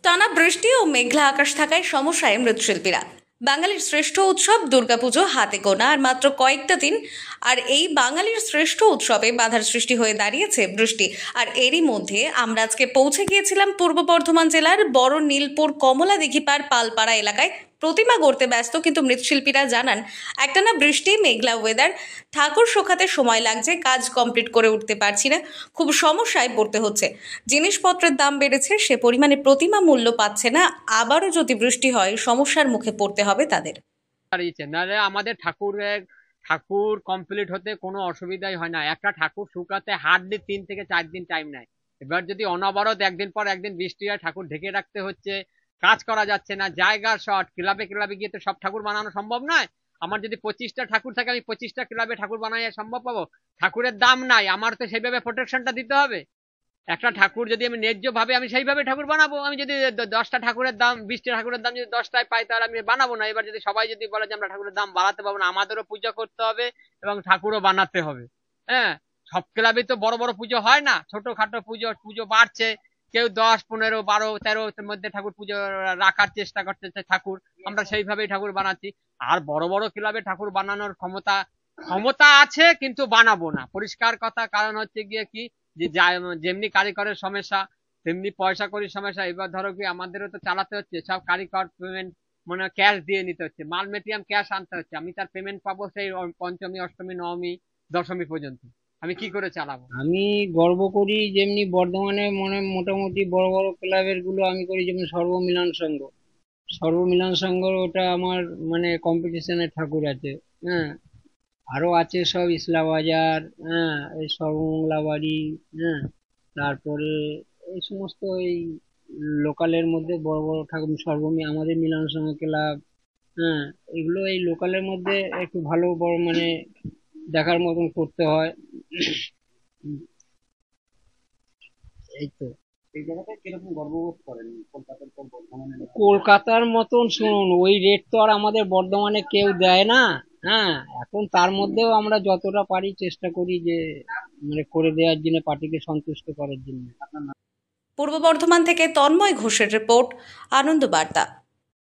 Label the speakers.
Speaker 1: টানা বৃষ্টি ও মেঘলা আকাশ থাকায় সমস্যায় মৃৎশিল্পীরা। বাঙালির শ্রেষ্ঠ উৎসব দুর্গাপুজো হাতে গোনা আর মাত্র কয়েকটা দিন, আর এই বাঙালির শ্রেষ্ঠ উৎসবে বাধার সৃষ্টি হয়ে দাঁড়িয়েছে বৃষ্টি। আর এরই মধ্যে আমরা আজকে পৌঁছে গিয়েছিলাম পূর্ব বর্ধমান জেলার বড় নীলপুর কমলা দিঘিপাড় পালপাড়া এলাকায়। প্রতিমা গড়তে ব্যস্ত কিন্তু মৃৎশিল্পীরা জানান, একটানা বৃষ্টি, মেঘলা ওয়েদার, ঠাকুর শোকাতে সময় লাগছে, কাজ কমপ্লিট করে উঠতে পারছি না, খুব সমস্যায় পড়তে হচ্ছে। জিনিসপত্রের দাম বেড়েছে, সে পরিমাণে প্রতিমা মূল্য পাচ্ছে না। আবারও যদি বৃষ্টি হয়, সমস্যার মুখে পড়তে হবে তাদের।
Speaker 2: নাহলে আমাদের ঠাকুর কমপ্লিট হতে কোনো অসুবিধাই হয় না। একটা ঠাকুর শুকাতে হার্ডলি 3 থেকে 4 দিন টাইম নেয়। এবার যদি অনবরত একদিন পর একদিন বৃষ্টি হয়, ঠাকুর ঢেকে রাখতে হচ্ছে, কাজ করা যাচ্ছে না, জায়গা শর্ট। ক্লাবে ক্লাবে গিয়ে তো সব ঠাকুর বানানো সম্ভব নয়। আমার যদি 25টা ঠাকুর থাকে, আমি 25টা ক্লাবে ঠাকুর বানাই সম্ভব পাবো? ঠাকুরের দাম নাই, আমার তো সেইভাবে প্রোটেকশনটা দিতে হবে। একটা ঠাকুর যদি আমি ন্যায্য ভাবে আমি সেইভাবে ঠাকুর বানাবো। আমি যদি 10টা ঠাকুরের দাম, 20টা ঠাকুরের দাম যদি 10টায় পাই, তাহলে আমি বানাবো না। এবার যদি সবাই যদি বলে যে আমরা ঠাকুরের দাম বাড়াতে পারবো না, আমাদেরও পুজো করতে হবে এবং ঠাকুরও বানাতে হবে। হ্যাঁ, সব ক্লাবে তো বড় বড় পুজো হয় না, ছোটখাটো পুজো বাড়ছে। কেউ 10, 15, 12, 13 মধ্যে ঠাকুর পুজো রাখার চেষ্টা করতেছে ঠাকুর, আমরা সেইভাবেই ঠাকুর বানাচ্ছি। আর বড় বড় ক্লাবে ঠাকুর বানানোর ক্ষমতা আছে, কিন্তু বানাবো না, পরিষ্কার কথা। কারণ হচ্ছে গিয়ে কি, যে যেমনি কারিগরের সমস্যা তেমনি পয়সা করির সমস্যা। এবার ধরো কি, আমাদেরও তো চালাতে হচ্ছে, সব কারিগর পেমেন্ট মানে ক্যাশ দিয়ে নিতে হচ্ছে, মাল মেটেরিয়াল ক্যাশ আনতে হচ্ছে। আমি তার পেমেন্ট পাবো সেই পঞ্চমী, অষ্টমী, নবমী, দশমী পর্যন্ত। আমি কি করে চালাবো?
Speaker 3: আমি গর্ব করি যেমনি বর্ধমানে মোটামুটি বড় বড় ক্লাবের গুলো আমি করি, যেমন সর্বমিলন সংঘ ওটা আমার কম্পিটিশনের ঠাকুর আছে। হ্যাঁ, আরো আছে সব ইসলাবাজার, হ্যাঁ, এই সর্বমঙ্গলা বাড়ি, হ্যাঁ, তারপরে এই সমস্ত এই লোকালের মধ্যে বড় বড় ঠাকুর, আমাদের মিলন সংঘ ক্লাব, হ্যাঁ, এগুলো এই লোকালের মধ্যে একটু ভালো বড় দেখার মতন করতে হয়। এই তো কলকাতার মতন শুনুন, ওই রেট তো আর আমাদের বর্ধমানে কেউ দেয় না। হ্যাঁ, এখন তার মধ্যেও আমরা যতটা পারি চেষ্টা করি যে করে দেওয়ার জন্য, পার্টিকে সন্তুষ্ট করার জন্য।
Speaker 1: পূর্ব বর্ধমান থেকে তন্ময় ঘোষের রিপোর্ট, আনন্দ বার্তা।